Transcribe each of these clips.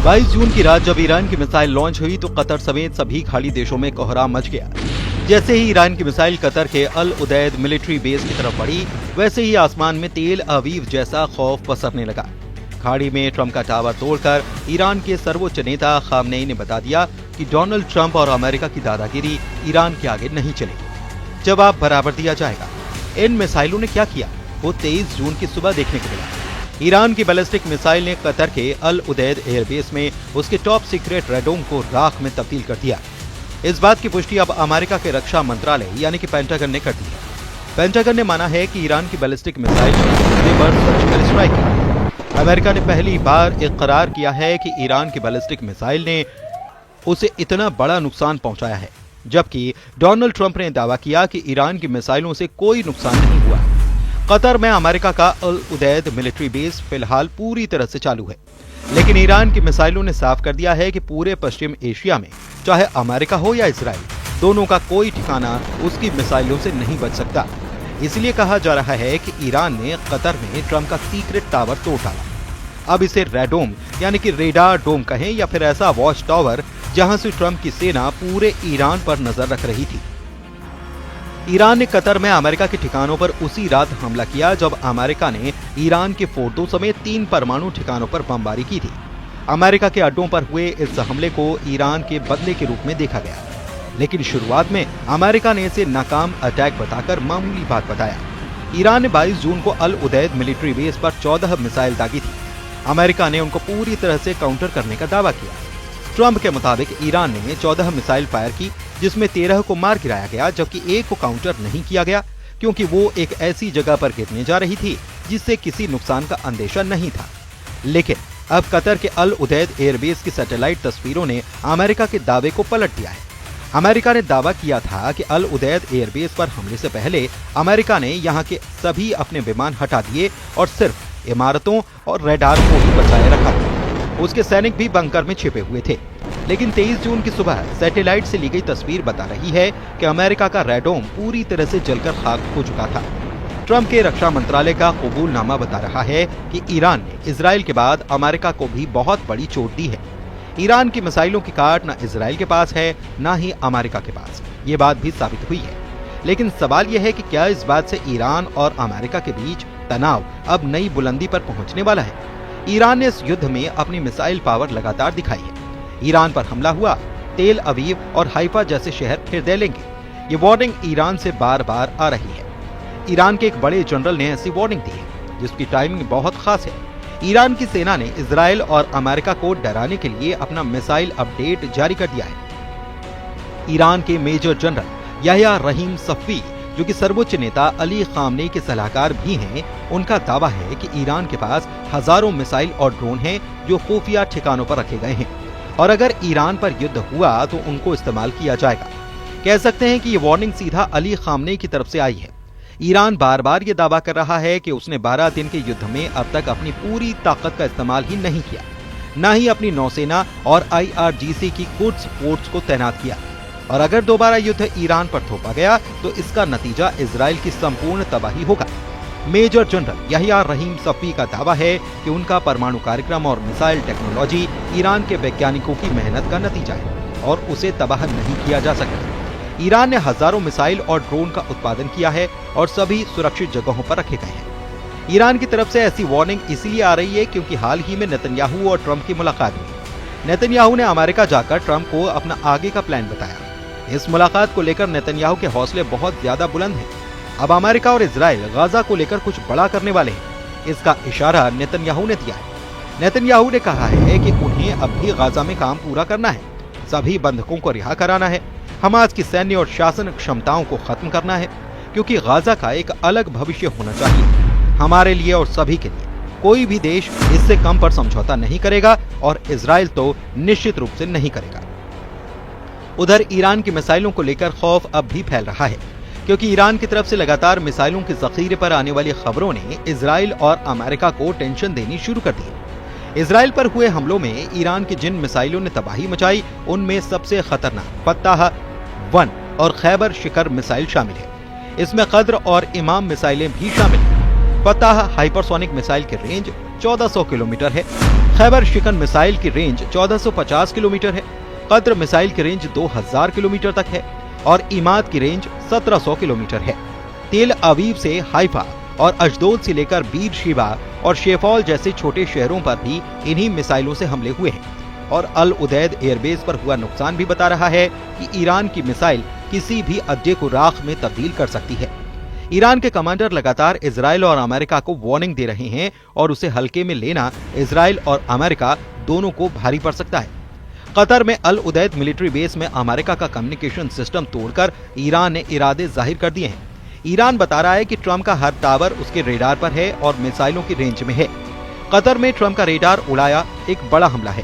बाईस जून की रात जब ईरान की मिसाइल लॉन्च हुई तो कतर समेत सभी खाड़ी देशों में कोहराम मच गया। जैसे ही ईरान की मिसाइल कतर के अल उदैद मिलिट्री बेस की तरफ बढ़ी, वैसे ही आसमान में तेल अवीव जैसा खौफ पसरने लगा। खाड़ी में ट्रंप का टावर तोड़कर ईरान के सर्वोच्च नेता खामनेई ने बता दिया कि डोनाल्ड ट्रंप और अमेरिका की दादागिरी ईरान के आगे नहीं चलेगी, जवाब बराबर दिया जाएगा। इन मिसाइलों ने क्या किया, वो 23 जून की सुबह देखने को मिला। ईरान की बैलिस्टिक मिसाइल ने कतर के अल उदैद एयरबेस में उसके टॉप सीक्रेट रेडोम को राख में तब्दील कर दिया। इस बात की पुष्टि अब अमेरिका के रक्षा मंत्रालय यानी कि पेंटागन ने कर दी है। पेंटागन ने माना है कि ईरान की बैलिस्टिक मिसाइल ने सर्जिकल स्ट्राइक की। अमेरिका ने पहली बार इकरार किया है कि ईरान की बैलिस्टिक मिसाइल ने उसे इतना बड़ा नुकसान पहुंचाया है, जबकि डोनाल्ड ट्रंप ने दावा किया कि ईरान की मिसाइलों से कोई नुकसान नहीं हुआ। कतर में अमेरिका का अल उदैद मिलिट्री बेस फिलहाल पूरी तरह से चालू है, लेकिन ईरान की मिसाइलों ने साफ कर दिया है कि पूरे पश्चिम एशिया में चाहे अमेरिका हो या इजराइल, दोनों का कोई ठिकाना उसकी मिसाइलों से नहीं बच सकता। इसलिए कहा जा रहा है कि ईरान ने कतर में ट्रंप का सीक्रेट टावर तोड़ डाला। अब इसे रेडोम यानी कि रेडार डोम कहें या फिर ऐसा वॉच टावर जहां से ट्रंप की सेना पूरे ईरान पर नजर रख रही थी। ईरान ने कतर में अमेरिका के ठिकानों पर उसी रात हमला किया जब अमेरिका ने ईरान के फोर्टों समेत 3 परमाणु ठिकानों पर बमबारी की थी। अमेरिका के अड्डों पर हुए इस हमले को ईरान के बदले के रूप में देखा गया, लेकिन शुरुआत में अमेरिका ने इसे नाकाम अटैक बताकर मामूली बात बताया। ईरान ने 22 जून को अल उदैद मिलिट्री बेस पर 14 मिसाइल दागी थी। अमेरिका ने उनको पूरी तरह से काउंटर करने का दावा किया। ट्रंप के मुताबिक ईरान ने 14 मिसाइल फायर की, जिसमें 13 को मार गिराया गया, जबकि एक को काउंटर नहीं किया गया क्योंकि वो एक ऐसी जगह पर गिरने जा रही थी जिससे किसी नुकसान का अंदेशा नहीं था। लेकिन अब कतर के अल उदैद एयरबेस की सैटेलाइट तस्वीरों ने अमेरिका के दावे को पलट दिया है। अमेरिका ने दावा किया था कि अल उदैद एयरबेस पर हमले से पहले अमेरिका ने यहाँ के सभी अपने विमान हटा दिए और सिर्फ इमारतों और रडार को ही बचाए रखा था। उसके सैनिक भी बंकर में छिपे हुए थे। लेकिन 23 जून की सुबह सैटेलाइट से ली गई तस्वीर बता रही है कि अमेरिका का रेडोम पूरी तरह से जलकर खाक हो चुका था। ट्रंप के रक्षा मंत्रालय का कबूलनामा बता रहा है कि ईरान ने इजराइल के बाद अमेरिका को भी बहुत बड़ी चोट दी है। ईरान की मिसाइलों की काट न इजराइल के पास है न ही अमेरिका के पास, ये बात भी साबित हुई है। लेकिन सवाल यह है कि क्या इस बात से ईरान और अमेरिका के बीच तनाव अब नई बुलंदी पर पहुंचने वाला है? ईरान ने इस युद्ध में अपनी मिसाइल पावर लगातार दिखाई है। ईरान पर हमला हुआ, तेल अवीव और हाइफा जैसे शहर फिर दे लेंगे, ये वार्निंग ईरान से बार बार आ रही है। ईरान के एक बड़े जनरल ने ऐसी वार्निंग दी है जिसकी टाइमिंग बहुत खास है। ईरान की सेना ने इजराइल और अमेरिका को डराने के लिए अपना मिसाइल अपडेट जारी कर दिया है। ईरान के मेजर जनरल याह्या रहीम सफ़ी, जो कि सर्वोच्च नेता अली खामनेई के सलाहकार भी हैं, उनका दावा है कि ईरान के पास हजारों मिसाइल और ड्रोन हैं जो खुफिया ठिकानों पर रखे गए हैं और अगर ईरान पर युद्ध हुआ तो उनको इस्तेमाल किया जाएगा। कह सकते हैं कि ये वार्निंग सीधा अली खामनेई की तरफ से आई है। ईरान बार बार ये दावा कर रहा है कि उसने 12 दिन के युद्ध में अब तक अपनी पूरी ताकत का इस्तेमाल ही नहीं किया, न ही अपनी नौसेना और IRGC की कुड्स फोर्स को तैनात किया, और अगर दोबारा युद्ध ईरान पर थोपा गया तो इसका नतीजा इजराइल की संपूर्ण तबाही होगा। मेजर जनरल याह्या रहीम सफ़ी का दावा है कि उनका परमाणु कार्यक्रम और मिसाइल टेक्नोलॉजी ईरान के वैज्ञानिकों की मेहनत का नतीजा है और उसे तबाह नहीं किया जा सकता। ईरान ने हजारों मिसाइल और ड्रोन का उत्पादन किया है और सभी सुरक्षित जगहों पर रखे गए हैं। ईरान की तरफ से ऐसी वार्निंग इसलिए आ रही है क्योंकि हाल ही में नेतन्याहू और ट्रंप की मुलाकात हुई। नेतन्याहू ने अमेरिका जाकर ट्रंप को अपना आगे का प्लान बताया। इस मुलाकात को लेकर नेतन्याहू के हौसले बहुत ज्यादा बुलंद हैं। अब अमेरिका और इजराइल गाजा को लेकर कुछ बड़ा करने वाले हैं, इसका इशारा नेतन्याहू ने दिया है। नेतन्याहू ने कहा है कि उन्हें अब भी गाजा में काम पूरा करना है, सभी बंधकों को रिहा कराना है, हमास की सैन्य और शासन क्षमताओं को खत्म करना है, क्योंकि गाजा का एक अलग भविष्य होना चाहिए हमारे लिए और सभी के लिए। कोई भी देश इससे कम पर समझौता नहीं करेगा और इजराइल तो निश्चित रूप से नहीं करेगा। उधर ईरान की मिसाइलों को लेकर खौफ अब भी फैल रहा है, क्योंकि ईरान की तरफ से लगातार मिसाइलों के जखीरे पर आने वाली खबरों ने इजराइल और अमेरिका को टेंशन देनी शुरू कर दी है। इजराइल पर हुए हमलों में ईरान की जिन मिसाइलों ने तबाही मचाई, उनमें सबसे खतरनाक फत्ताह 1 और खैबर शिखर मिसाइल शामिल है। इसमें कद्र और इमाम मिसाइलें भी शामिल हैं। फतह हाइपरसोनिक मिसाइल की रेंज 1400 किलोमीटर है। खैबर शिखर मिसाइल की रेंज 1450 किलोमीटर है। कद्र मिसाइल की रेंज 2000 किलोमीटर तक है और इमाद की रेंज 1700 किलोमीटर है। तेल अवीव से हाइफा और अशदोद से लेकर बीर शिबा और शेफौल जैसे छोटे शहरों पर भी इन्हीं मिसाइलों से हमले हुए हैं। और अल उदैद एयरबेस पर हुआ नुकसान भी बता रहा है कि ईरान की मिसाइल किसी भी अड्डे को राख में तब्दील कर सकती है। ईरान के कमांडर लगातार इजराइल और अमेरिका को वार्निंग दे रहे हैं और उसे हल्के में लेना इजराइल और अमेरिका दोनों को भारी पड़ सकता है। कतर में अल उदैद मिलिट्री बेस में अमेरिका का कम्युनिकेशन सिस्टम तोड़कर ईरान ने इरादे जाहिर कर दिए हैं। ईरान बता रहा है कि ट्रंप का हर टावर उसके रेडार पर है और मिसाइलों की रेंज में है। कतर में ट्रंप का रेडार उड़ाया एक बड़ा हमला है।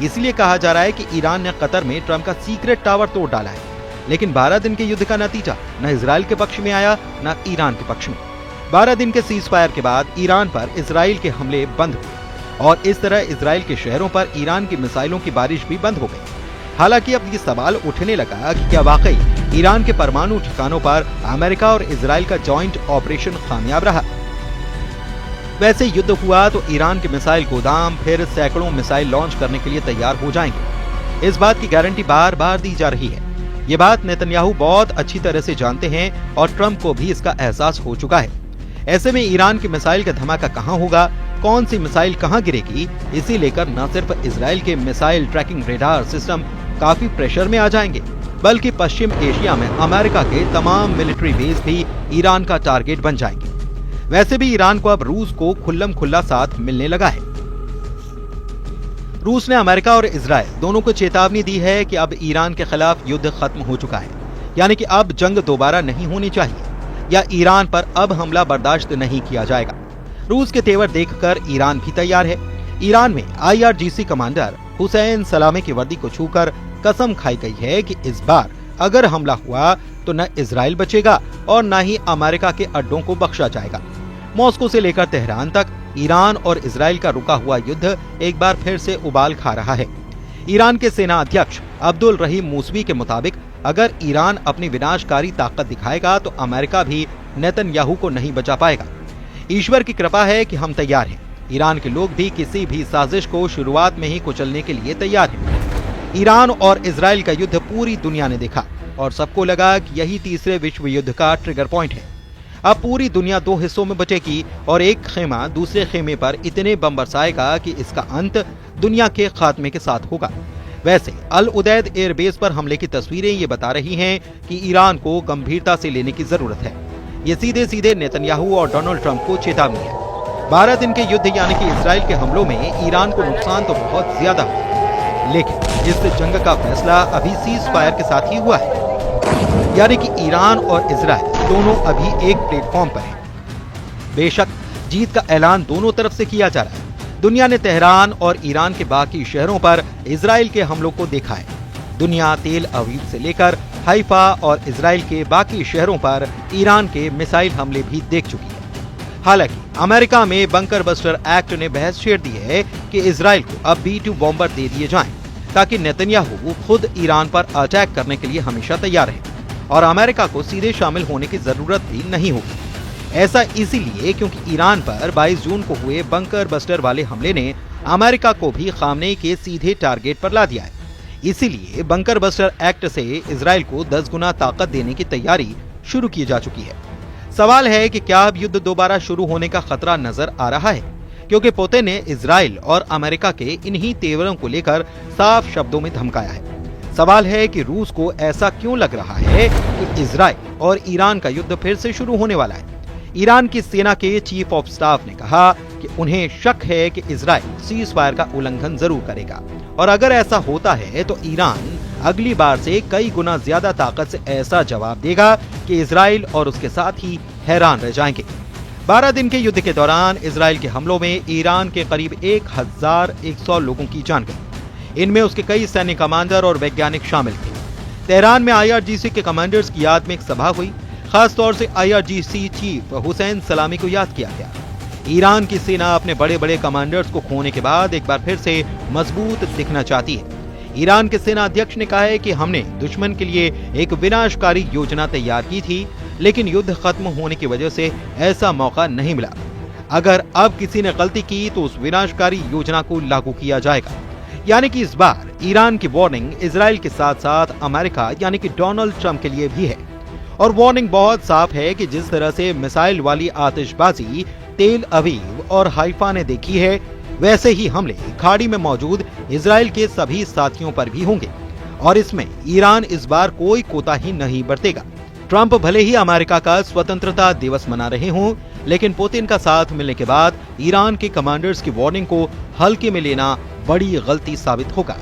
इसलिए कहा जा रहा है कि ईरान ने कतर में ट्रंप का सीक्रेट टावर तोड़ डाला है। लेकिन 12 दिन के युद्ध का नतीजा न इजराइल के पक्ष में आया न ईरान के पक्ष में। 12 दिन के सीज फायर के बाद ईरान पर इजराइल के हमले बंद हुए और इस तरह इजराइल के शहरों पर ईरान की मिसाइलों की बारिश भी बंद हो गई। हालांकि अब ये सवाल उठने लगा कि क्या वाकई ईरान के परमाणु ठिकानों पर अमेरिका और इजराइल का जॉइंट ऑपरेशन कामयाब रहा। वैसे युद्ध हुआ तो ईरान के मिसाइल गोदाम फिर सैकड़ों मिसाइल लॉन्च करने के लिए तैयार हो जाएंगे। इस बात की गारंटी बार बार दी जा रही है। ये बात नेतन्याहू बहुत अच्छी तरह से जानते हैं और ट्रंप को भी इसका एहसास हो चुका है। ऐसे में ईरान की मिसाइल का धमाका कहां होगा, कौन सी मिसाइल कहां गिरेगी, इसे लेकर न सिर्फ इजराइल के मिसाइल ट्रैकिंग रेडार सिस्टम काफी प्रेशर में आ जाएंगे, बल्कि पश्चिम एशिया में अमेरिका के तमाम मिलिट्री बेस भी ईरान का टारगेट बन जाएंगे। वैसे भी ईरान को अब रूस को खुल्लम खुल्ला साथ मिलने लगा है। रूस ने अमेरिका और इजराइल दोनों को चेतावनी दी है कि अब ईरान के खिलाफ युद्ध खत्म हो चुका है, यानी कि अब जंग दोबारा नहीं होनी चाहिए या ईरान पर अब हमला बर्दाश्त नहीं किया जाएगा। रूस के तेवर देखकर ईरान भी तैयार है। ईरान में IRGC कमांडर हुसैन सलामी की वर्दी को छूकर कसम खाई गई है कि इस बार अगर हमला हुआ तो न इजराइल बचेगा और न ही अमेरिका के अड्डों को बख्शा जाएगा। मॉस्को से लेकर तेहरान तक ईरान और इजराइल का रुका हुआ युद्ध एक बार फिर से उबाल खा रहा है। ईरान के सेना अध्यक्ष अब्दुल रहीम मूसवी के मुताबिक अगर ईरान अपनी विनाशकारी ताकत दिखाएगा तो अमेरिका भी नेतन्याहू को नहीं बचा पाएगा। ईश्वर की कृपा है कि हम तैयार हैं। ईरान के लोग भी किसी भी साजिश को शुरुआत में ही कुचलने के लिए तैयार हैं। ईरान और इजराइल का युद्ध पूरी दुनिया ने देखा और सबको लगा कि यही तीसरे विश्व युद्ध का ट्रिगर पॉइंट है। अब पूरी दुनिया दो हिस्सों में बटेगी और एक खेमा दूसरे खेमे पर इतने बम बरसाएगा कि इसका अंत दुनिया के खात्मे के साथ होगा। वैसे अल उदैद एयरबेस पर हमले की तस्वीरें ये बता रही हैं कि ईरान को गंभीरता से लेने की जरूरत है। ये सीधे सीधे नेतन्याहू और डोनाल्ड ट्रंप को चेतावनी है। 12 दिन के युद्ध यानी कि इजराइल के हमलों में ईरान को नुकसान तो बहुत ज्यादा हुआ, लेकिन इस जंग का फैसला अभी सीज फायर के साथ ही हुआ है, यानी कि ईरान और इजराइल दोनों अभी एक प्लेटफॉर्म पर हैं। बेशक जीत का ऐलान दोनों तरफ से किया जा रहा है। दुनिया ने तेहरान और ईरान के बाकी शहरों पर इजराइल के हमलों को देखा है। दुनिया तेल अवीव से लेकर हाइफा और इजराइल के बाकी शहरों पर ईरान के मिसाइल हमले भी देख चुकी है। हालांकि अमेरिका में बंकर बस्टर एक्ट ने बहस छेड़ दी है कि इजराइल को अब B-2 बॉम्बर दे दिए जाएं, ताकि नेतन्याहू खुद ईरान पर अटैक करने के लिए हमेशा तैयार है और अमेरिका को सीधे शामिल होने की जरूरत भी नहीं होगी। ऐसा इसीलिए क्योंकि ईरान पर 22 जून को हुए बंकर बस्टर वाले हमले ने अमेरिका को भी खामनेई के सीधे टारगेट पर ला दिया है। इसीलिए बंकर बस्टर एक्ट से इजराइल को 10 गुना ताकत देने की तैयारी शुरू की जा चुकी है। सवाल है कि क्या अब युद्ध दोबारा शुरू होने का खतरा नजर आ रहा है, क्योंकि पुतिन ने इजराइल और अमेरिका के इन्हीं तेवरों को लेकर साफ शब्दों में धमकाया है। सवाल है कि रूस को ऐसा क्यों लग रहा है कि इजराइल और ईरान का युद्ध फिर से शुरू होने वाला है। ईरान की सेना के चीफ ऑफ स्टाफ ने कहा कि उन्हें शक है कि इजराइल सीज फायर का उल्लंघन जरूर करेगा और अगर ऐसा होता है तो ईरान अगली बार से कई गुना ज्यादा ताकत से ऐसा जवाब देगा कि इजराइल और उसके साथ ही हैरान रह जाएंगे। 12 दिन के युद्ध के दौरान इजराइल के हमलों में ईरान के करीब 1100 लोगों की जान गई। इनमें उसके कई सैन्य कमांडर और वैज्ञानिक शामिल थे। तेहरान में IRGC के कमांडर्स की याद में एक सभा हुई। खास तौर से IRGC चीफ हुसैन सलामी को याद किया गया। ईरान की सेना अपने बड़े बड़े कमांडर्स को खोने के बाद एक बार फिर से मजबूत दिखना चाहती है। ईरान के सेना अध्यक्ष ने कहा है कि हमने दुश्मन के लिए एक विनाशकारी योजना तैयार की थी, लेकिन युद्ध खत्म होने की वजह से ऐसा मौका नहीं मिला। अगर अब किसी ने गलती की तो उस विनाशकारी योजना को लागू किया जाएगा। यानी कि इस बार ईरान की वार्निंग इजराइल के साथ साथ अमेरिका यानी कि डोनाल्ड ट्रंप के लिए भी है। और वार्निंग बहुत साफ है कि जिस तरह से मिसाइल वाली आतिशबाजी तेल अवीव और हाइफा ने देखी है, वैसे ही हमले खाड़ी में मौजूद इजराइल के सभी साथियों पर भी होंगे और इसमें ईरान इस बार कोई कोताही नहीं बरतेगा। ट्रंप भले ही अमेरिका का स्वतंत्रता दिवस मना रहे हों, लेकिन पुतिन का साथ मिलने के बाद ईरान के कमांडर्स की वार्निंग को हल्के में लेना बड़ी गलती साबित होगा।